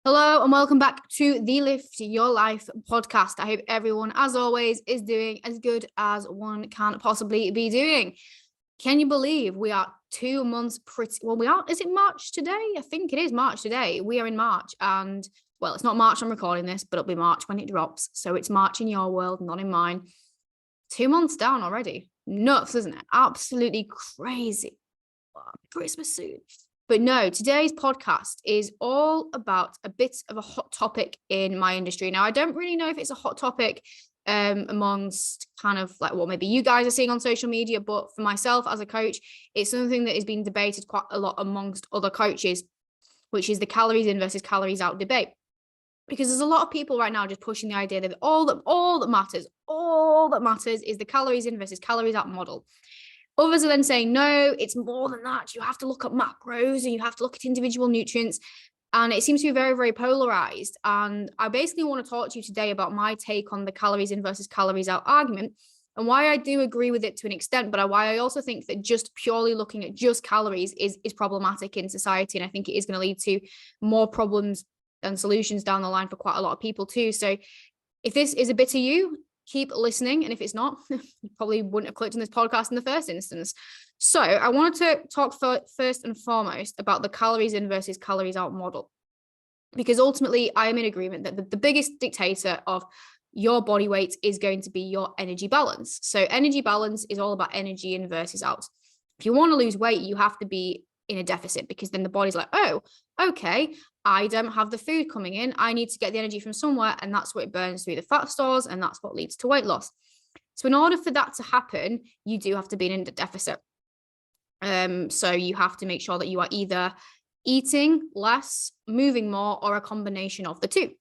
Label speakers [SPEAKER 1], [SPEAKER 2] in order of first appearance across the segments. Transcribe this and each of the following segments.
[SPEAKER 1] Hello and welcome back to the Lift Your Life podcast. I hope everyone, as always, is doing as good as one can possibly be doing. Can you believe we are 2 months is it March today? I think it is March today. We are in March and, well, it's not March I'm recording this, but it'll be March when it drops. So it's March in your world, not in mine. 2 months down already. Nuts, isn't it? Absolutely crazy. Christmas soon. But no, today's podcast is all about a bit of a hot topic in my industry. Now, I don't really know if it's a hot topic amongst kind of like what maybe you guys are seeing on social media, but for myself as a coach, it's something that is being debated quite a lot amongst other coaches, which is the calories in versus calories out debate. Because there's a lot of people right now just pushing the idea that all that matters is the calories in versus calories out model. Others are then saying, no, it's more than that. You have to look at macros and you have to look at individual nutrients. And it seems to be very, very polarized. And I basically want to talk to you today about my take on the calories in versus calories out argument and why I do agree with it to an extent, but why I also think that just purely looking at just calories is problematic in society. And I think it is going to lead to more problems and solutions down the line for quite a lot of people too. So if this is a bit of you, keep listening. And if it's not, you probably wouldn't have clicked on this podcast in the first instance. So I wanted to talk first and foremost about the calories in versus calories out model, because ultimately I am in agreement that the biggest dictator of your body weight is going to be your energy balance. So energy balance is all about energy in versus out. If you want to lose weight, you have to be in a deficit, because then the body's like, oh, okay, I don't have the food coming in. I need to get the energy from somewhere. And that's what it burns through the fat stores. And that's what leads to weight loss. So in order for that to happen, you do have to be in a deficit. So you have to make sure that you are either eating less, moving more, or a combination of the two.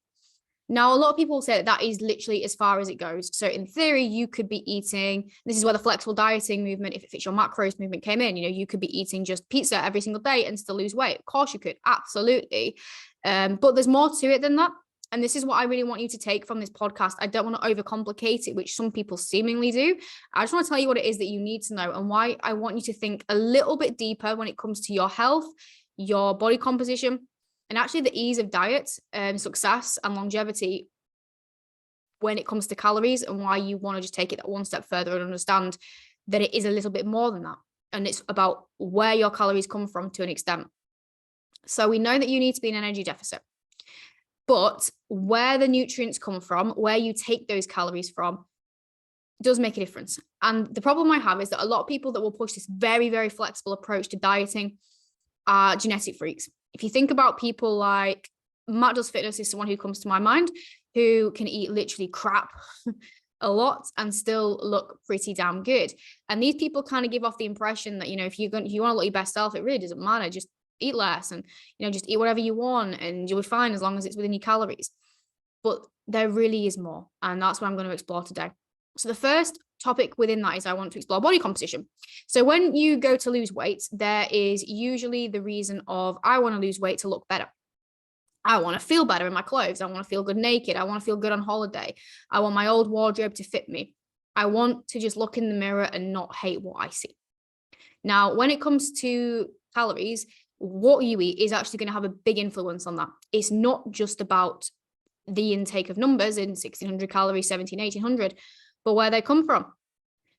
[SPEAKER 1] Now, a lot of people say that is literally as far as it goes. So in theory, you could be eating, this is where the flexible dieting movement, if it fits your macros movement came in, you could be eating just pizza every single day and still lose weight. Of course you could, absolutely. But there's more to it than that. And this is what I really want you to take from this podcast. I don't want to overcomplicate it, which some people seemingly do. I just want to tell you what it is that you need to know and why I want you to think a little bit deeper when it comes to your health, your body composition, and actually the ease of diet, success and longevity when it comes to calories, and why you want to just take it that one step further and understand that it is a little bit more than that. And it's about where your calories come from to an extent. So we know that you need to be in an energy deficit, but where the nutrients come from, where you take those calories from, does make a difference. And the problem I have is that a lot of people that will push this very, very flexible approach to dieting are genetic freaks. If you think about people like Matt Does Fitness is someone who comes to my mind, who can eat literally crap a lot and still look pretty damn good. And these people kind of give off the impression that, if you want to look your best self, it really doesn't matter. Just eat less and, just eat whatever you want and you'll be fine as long as it's within your calories. But there really is more. And that's what I'm going to explore today. So the first topic within that is I want to explore body composition. So when you go to lose weight, there is usually the reason of, I want to lose weight to look better. I want to feel better in my clothes. I want to feel good naked. I want to feel good on holiday. I want my old wardrobe to fit me. I want to just look in the mirror and not hate what I see. Now, when it comes to calories, what you eat is actually going to have a big influence on that. It's not just about the intake of numbers in 1600 calories, 1800, but where they come from.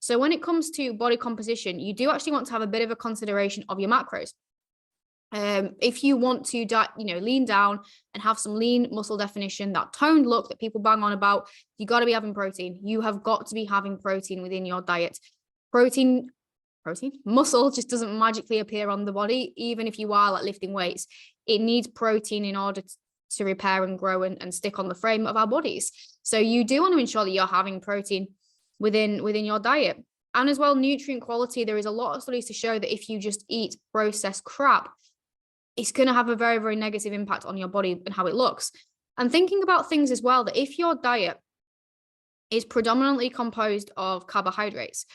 [SPEAKER 1] So when it comes to body composition, you do actually want to have a bit of a consideration of your macros. If you want to, lean down and have some lean muscle definition, that toned look that people bang on about, you got to be having protein. You have got to be having protein within your diet. Muscle just doesn't magically appear on the body, even if you are like lifting weights. It needs protein in order to repair and grow and stick on the frame of our bodies. So you do want to ensure that you're having protein within your diet. And as well, nutrient quality. There is a lot of studies to show that if you just eat processed crap, it's going to have a very, very negative impact on your body and how it looks. And thinking about things as well, that if your diet is predominantly composed of carbohydrates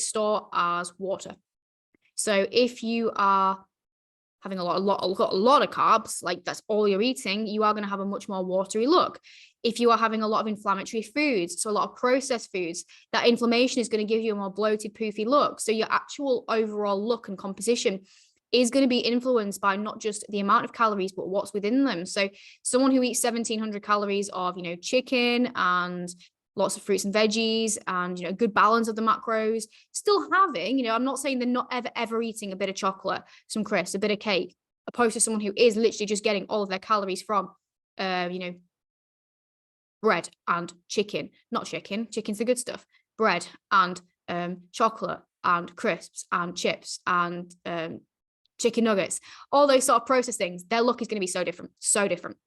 [SPEAKER 1] store as water. So if you are having a lot of carbs, like that's all you're eating, you are going to have a much more watery look. If you are having a lot of inflammatory foods, so a lot of processed foods, that inflammation is going to give you a more bloated, poofy look. So your actual overall look and composition is going to be influenced by not just the amount of calories, but what's within them. So someone who eats 1,700 calories of, chicken and lots of fruits and veggies and, a good balance of the macros, still having, I'm not saying they're not ever eating a bit of chocolate, some crisps, a bit of cake, opposed to someone who is literally just getting all of their calories from, bread and chicken, not chicken, chicken's the good stuff, bread and chocolate and crisps and chips and chicken nuggets, all those sort of processed things, their look is going to be so different, so different.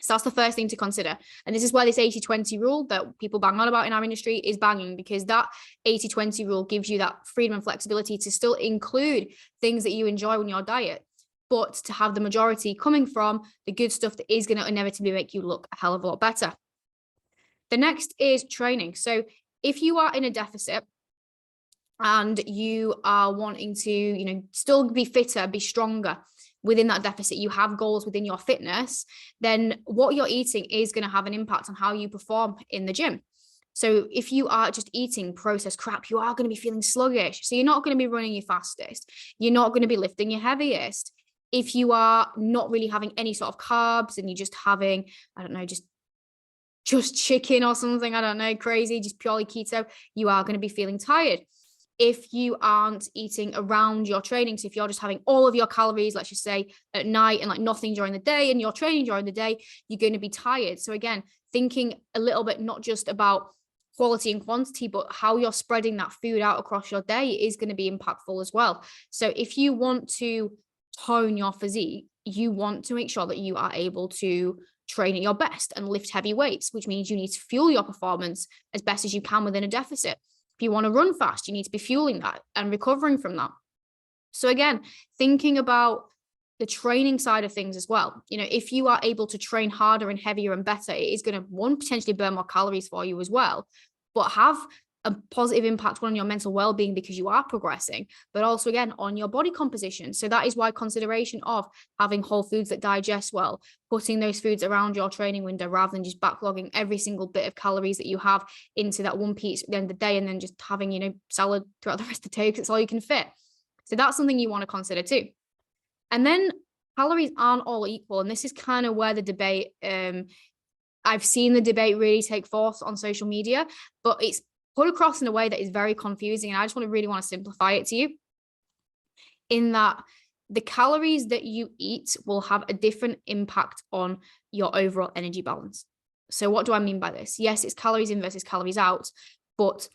[SPEAKER 1] So that's the first thing to consider. And this is why this 80-20 rule that people bang on about in our industry is banging, because that 80-20 rule gives you that freedom and flexibility to still include things that you enjoy on your diet, but to have the majority coming from the good stuff that is going to inevitably make you look a hell of a lot better. The next is training. So if you are in a deficit and you are wanting to, still be fitter, be stronger within that deficit, you have goals within your fitness, then what you're eating is going to have an impact on how you perform in the gym. So if you are just eating processed crap, you are going to be feeling sluggish. So you're not going to be running your fastest. You're not going to be lifting your heaviest. If you are not really having any sort of carbs and you're just having, I don't know, just chicken or something, I don't know, crazy, just purely keto, you are going to be feeling tired. If you aren't eating around your training, so if you're just having all of your calories, let's just say at night, and like nothing during the day, and you're training during the day, you're going to be tired. So again, thinking a little bit, not just about quality and quantity, but how you're spreading that food out across your day is going to be impactful as well. So if you want to tone your physique, you want to make sure that you are able to train at your best and lift heavy weights, which means you need to fuel your performance as best as you can within a deficit. If you want to run fast, you need to be fueling that and recovering from that. So again, thinking about the training side of things as well. If you are able to train harder and heavier and better, it is going to, one, potentially burn more calories for you as well, but have a positive impact on your mental well-being because you are progressing, but also again on your body composition. So that is why consideration of having whole foods that digest well, putting those foods around your training window rather than just backlogging every single bit of calories that you have into that one piece at the end of the day and then just having, salad throughout the rest of the day because it's all you can fit. So that's something you want to consider too. And then calories aren't all equal. And this is kind of where the debate, I've seen the debate really take force on social media, but it's put across in a way that is very confusing. And I just really want to simplify it to you in that the calories that you eat will have a different impact on your overall energy balance. So what do I mean by this? Yes, it's calories in versus calories out, but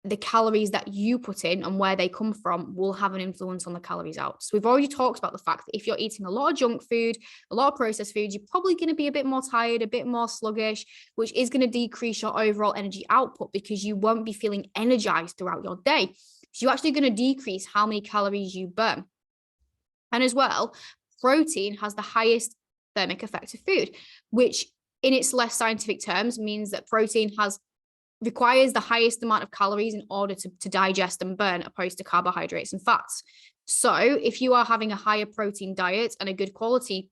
[SPEAKER 1] the calories that you put in and where they come from will have an influence on the calories out. So we've already talked about the fact that if you're eating a lot of junk food, a lot of processed food, you're probably going to be a bit more tired, a bit more sluggish, which is going to decrease your overall energy output because you won't be feeling energized throughout your day. So you're actually going to decrease how many calories you burn. And as well, protein has the highest thermic effect of food, which in its less scientific terms means that protein requires the highest amount of calories in order to digest and burn, opposed to carbohydrates and fats. So if you are having a higher protein diet and a good quality,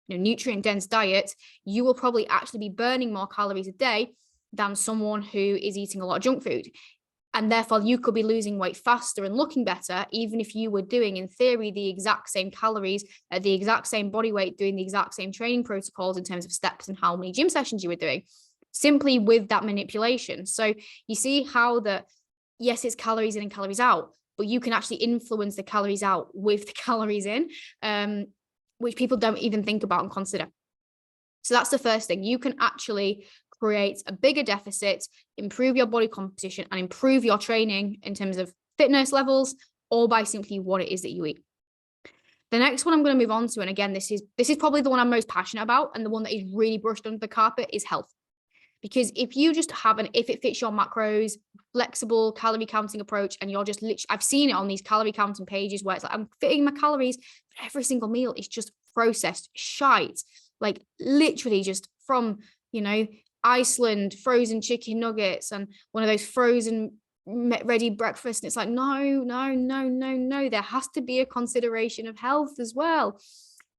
[SPEAKER 1] nutrient dense diet, you will probably actually be burning more calories a day than someone who is eating a lot of junk food. And therefore you could be losing weight faster and looking better, even if you were doing, in theory, the exact same calories at the exact same body weight, doing the exact same training protocols in terms of steps and how many gym sessions you were doing, simply with that manipulation. So you see how yes, it's calories in and calories out, but you can actually influence the calories out with the calories in, which people don't even think about and consider. So that's the first thing. You can actually create a bigger deficit, improve your body composition, and improve your training in terms of fitness levels, all by simply what it is that you eat. The next one I'm going to move on to, and again, this is probably the one I'm most passionate about, and the one that is really brushed under the carpet, is health. Because if you just have if it fits your macros, flexible calorie counting approach, and you're just literally, I've seen it on these calorie counting pages where it's like, I'm fitting my calories, but every single meal is just processed shite. Like literally just from, Iceland, frozen chicken nuggets and one of those frozen ready breakfast. And it's like, no. There has to be a consideration of health as well.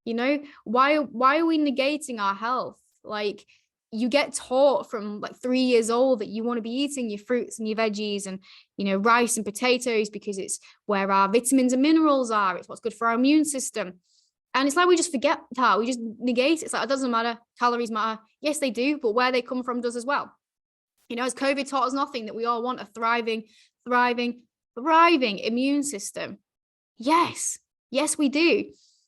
[SPEAKER 1] Why are we negating our health? Like, you get taught from like 3 years old that you want to be eating your fruits and your veggies and, rice and potatoes because it's where our vitamins and minerals are. It's what's good for our immune system. And it's like we just forget that. We just negate it. It's like, it doesn't matter. Calories matter. Yes, they do, but where they come from does as well. As COVID taught us nothing, that we all want a thriving immune system. Yes, we do.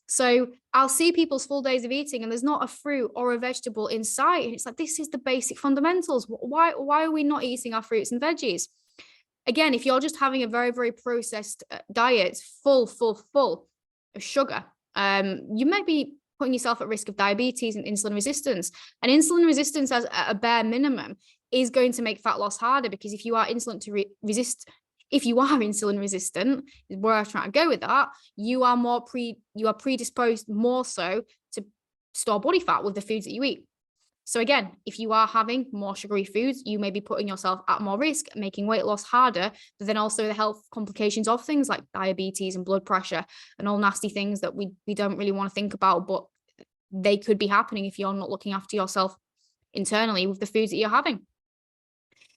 [SPEAKER 1] So I'll see people's full days of eating and there's not a fruit or a vegetable in sight. And it's like, this is the basic fundamentals. Why are we not eating our fruits and veggies? Again, if you're just having a very, very processed diet, full of sugar, you might be putting yourself at risk of diabetes and insulin resistance. And insulin resistance, as a bare minimum, is going to make fat loss harder, because if you are insulin resistant, is where I'm trying to go with that, you are predisposed more so to store body fat with the foods that you eat. So again, if you are having more sugary foods, you may be putting yourself at more risk, making weight loss harder, but then also the health complications of things like diabetes and blood pressure and all nasty things that we don't really want to think about, but they could be happening if you're not looking after yourself internally with the foods that you're having.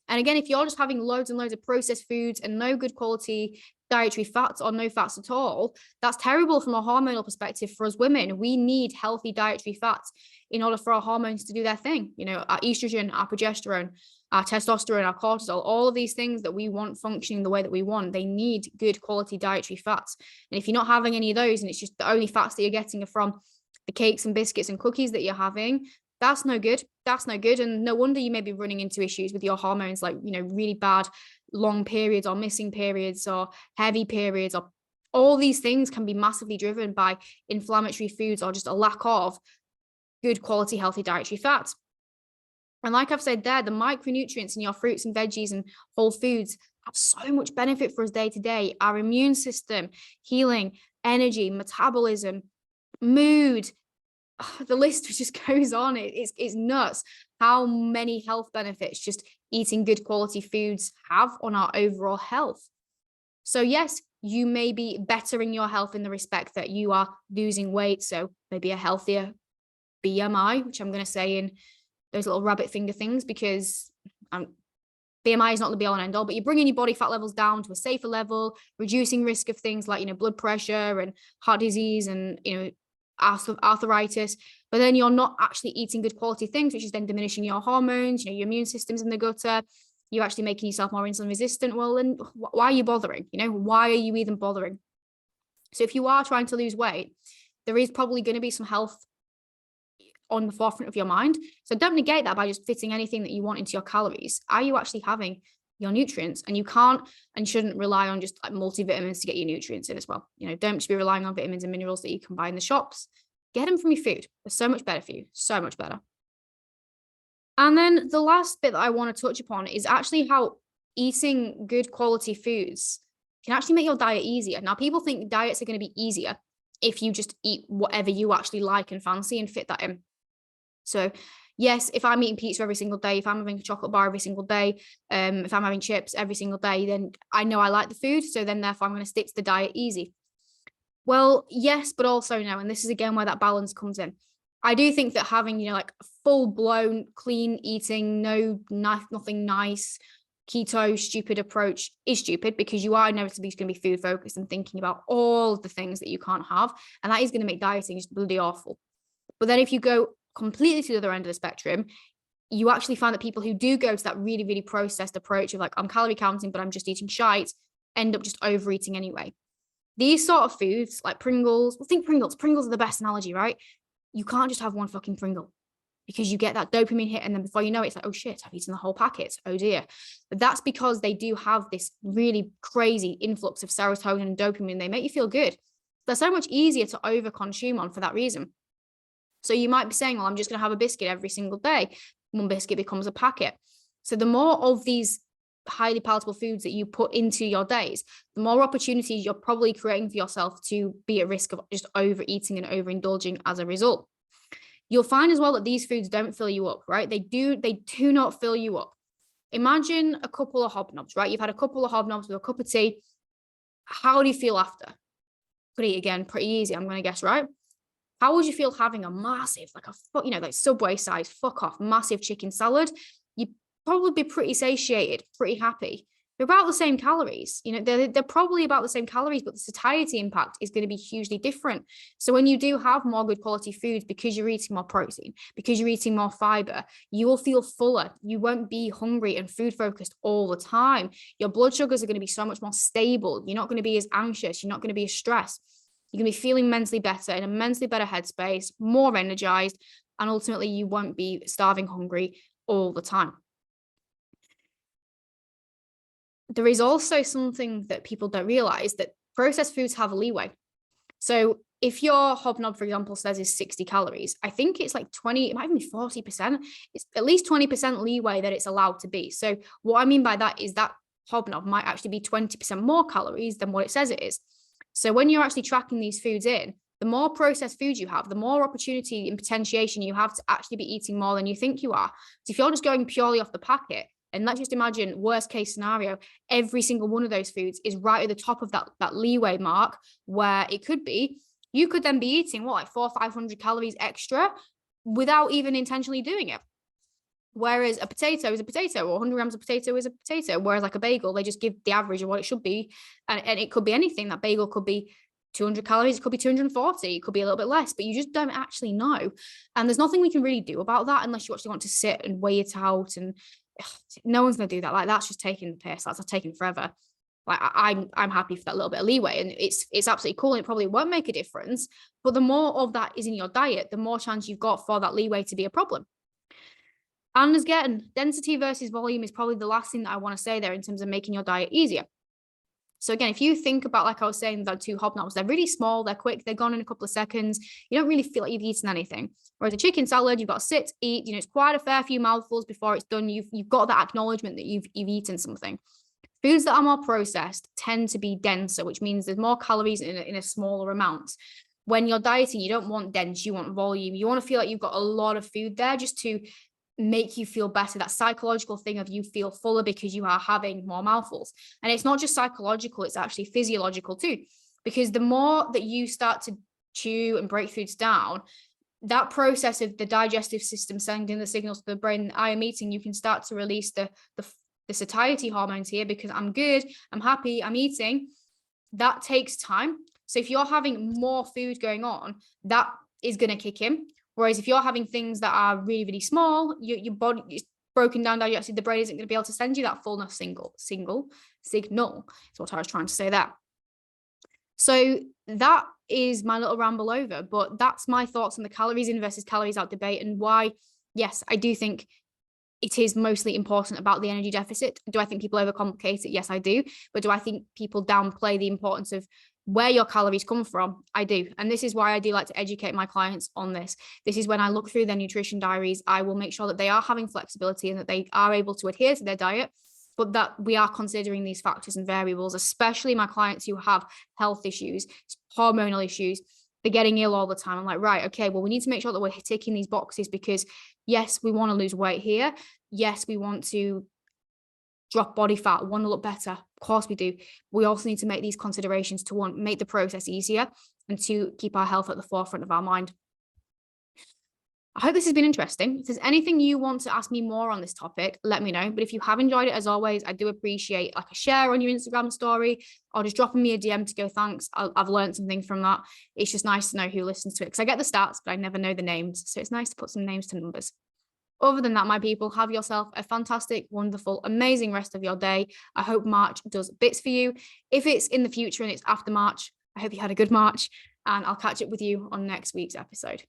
[SPEAKER 1] And again, if you're just having loads and loads of processed foods and no good quality dietary fats or no fats at all, that's terrible from a hormonal perspective for us women. We need healthy dietary fats in order for our hormones to do their thing. Our estrogen, our progesterone, our testosterone, our cortisol, all of these things that we want functioning the way that we want, they need good quality dietary fats. And if you're not having any of those and it's just the only fats that you're getting are from the cakes and biscuits and cookies that you're having, that's no good. And no wonder you may be running into issues with your hormones, like, really bad long periods or missing periods or heavy periods, or all these things can be massively driven by inflammatory foods or just a lack of good quality, healthy dietary fats. And like I've said there, the micronutrients in your fruits and veggies and whole foods have so much benefit for us day to day. Our immune system, healing, energy, metabolism, mood, the list just goes on. It's nuts how many health benefits just eating good quality foods have on our overall health. So yes, you may be bettering your health in the respect that you are losing weight, so maybe a healthier BMI, which I'm going to say in those little rabbit finger things, because BMI is not the be all and end all, but you're bringing your body fat levels down to a safer level, reducing risk of things like, blood pressure and heart disease and, arthritis, but then you're not actually eating good quality things, which is then diminishing your hormones, your immune system's in the gutter, you're actually making yourself more insulin resistant. Well, then why are you bothering? Why are you even bothering? So if you are trying to lose weight, there is probably going to be some health on the forefront of your mind. So don't negate that by just fitting anything that you want into your calories. Are you actually having your nutrients? And you can't and shouldn't rely on just like multivitamins to get your nutrients in as well. Don't just be relying on vitamins and minerals that you can buy in the shops. Get them from your food. They're so much better for you. So much better. And then the last bit that I want to touch upon is actually how eating good quality foods can actually make your diet easier. Now, people think diets are going to be easier if you just eat whatever you actually like and fancy and fit that in. So yes, if I'm eating pizza every single day, if I'm having a chocolate bar every single day, if I'm having chips every single day, then I know I like the food. So then therefore I'm going to stick to the diet easy. Well, yes, but also no. And this is again where that balance comes in. I do think that having, like full blown clean eating, nothing nice, keto stupid approach is stupid, because you are inevitably going to be food focused and thinking about all the things that you can't have. And that is going to make dieting just bloody awful. But then if you go completely to the other end of the spectrum, you actually find that people who do go to that really, really processed approach of like, I'm calorie counting, but I'm just eating shite, end up just overeating anyway. These sort of foods like Pringles, think Pringles are the best analogy, right? You can't just have one fucking Pringle, because you get that dopamine hit and then before you know it, it's like, oh shit, I've eaten the whole packet. Oh dear. But that's because they do have this really crazy influx of serotonin and dopamine. They make you feel good. They're so much easier to overconsume on for that reason. So you might be saying, well, I'm just going to have a biscuit every single day. One biscuit becomes a packet. So the more of these highly palatable foods that you put into your days, the more opportunities you're probably creating for yourself to be at risk of just overeating and overindulging as a result. You'll find as well that these foods don't fill you up, right? They do not fill you up. Imagine a couple of hobnobs, right? You've had a couple of hobnobs with a cup of tea. How do you feel after? Could eat again, pretty easy, I'm going to guess, right? How would you feel having a massive, like like Subway size, fuck off, massive chicken salad? You'd probably be pretty satiated, pretty happy. They're about the same calories. They're probably about the same calories, but the satiety impact is going to be hugely different. So when you do have more good quality foods, because you're eating more protein, because you're eating more fiber, you will feel fuller. You won't be hungry and food focused all the time. Your blood sugars are going to be so much more stable. You're not going to be as anxious. You're not going to be as stressed. You're going to be feeling mentally better, in a mentally better headspace, more energized, and ultimately you won't be starving hungry all the time. There is also something that people don't realize, that processed foods have leeway. So if your hobnob, for example, says is 60 calories, I think it's like 20, it might even be 40%. It's at least 20% leeway that it's allowed to be. So what I mean by that is that hobnob might actually be 20% more calories than what it says it is. So when you're actually tracking these foods in, the more processed foods you have, the more opportunity and potentiation you have to actually be eating more than you think you are. So if you're just going purely off the packet, and let's just imagine worst case scenario, every single one of those foods is right at the top of that leeway mark, where it could be, you could then be eating like 400 or 500 calories extra without even intentionally doing it. Whereas a potato is a potato, or 100 grams of potato is a potato. Whereas like a bagel, they just give the average of what it should be. And it could be anything. That bagel could be 200 calories, it could be 240, it could be a little bit less, but you just don't actually know. And there's nothing we can really do about that unless you actually want to sit and weigh it out. And no one's going to do that. Like, that's just taking the piss. That's taking forever. Like, I'm happy for that little bit of leeway, and it's absolutely cool. And it probably won't make a difference, but the more of that is in your diet, the more chance you've got for that leeway to be a problem. And again, density versus volume is probably the last thing that I want to say there in terms of making your diet easier. So again, if you think about, like I was saying, the two hobnobs, they're really small, they're quick, they're gone in a couple of seconds. You don't really feel like you've eaten anything. Whereas a chicken salad, you've got to sit, eat, it's quite a fair few mouthfuls before it's done. You've got that acknowledgement that you've eaten something. Foods that are more processed tend to be denser, which means there's more calories in a smaller amount. When you're dieting, you don't want dense, you want volume. You want to feel like you've got a lot of food there just to make you feel better. That psychological thing of you feel fuller because you are having more mouthfuls. And it's not just psychological, it's actually physiological too. Because the more that you start to chew and break foods down, that process of the digestive system sending the signals to the brain, I am eating, you can start to release the satiety hormones here, because I'm good, I'm happy, I'm eating. That takes time. So if you're having more food going on, that is going to kick in. Whereas if you're having things that are really, really small, your body is broken down digested, the brain isn't going to be able to send you that fullness signal. Is what I was trying to say there. So that is my little ramble over, but that's my thoughts on the calories in versus calories out debate, and why, yes, I do think it is mostly important about the energy deficit. Do I think people overcomplicate it? Yes, I do. But do I think people downplay the importance of where your calories come from? I do. And this is why I do like to educate my clients on this. This is when I look through their nutrition diaries, I will make sure that they are having flexibility and that they are able to adhere to their diet, but that we are considering these factors and variables, especially my clients who have health issues, hormonal issues. They're getting ill all the time. I'm like, right, okay, well, we need to make sure that we're ticking these boxes, because yes, we want to lose weight here. Yes, we want to drop body fat, want to look better. Of course we do. We also need to make these considerations to make the process easier and to keep our health at the forefront of our mind. I hope this has been interesting. If there's anything you want to ask me more on this topic, let me know. But if you have enjoyed it, as always, I do appreciate like a share on your Instagram story, or just dropping me a DM to go, thanks, I've learned something from that. It's just nice to know who listens to it, because I get the stats, but I never know the names. So it's nice to put some names to numbers. Other than that, my people, have yourself a fantastic, wonderful, amazing rest of your day. I hope March does bits for you. If it's in the future and it's after March, I hope you had a good March, and I'll catch up with you on next week's episode.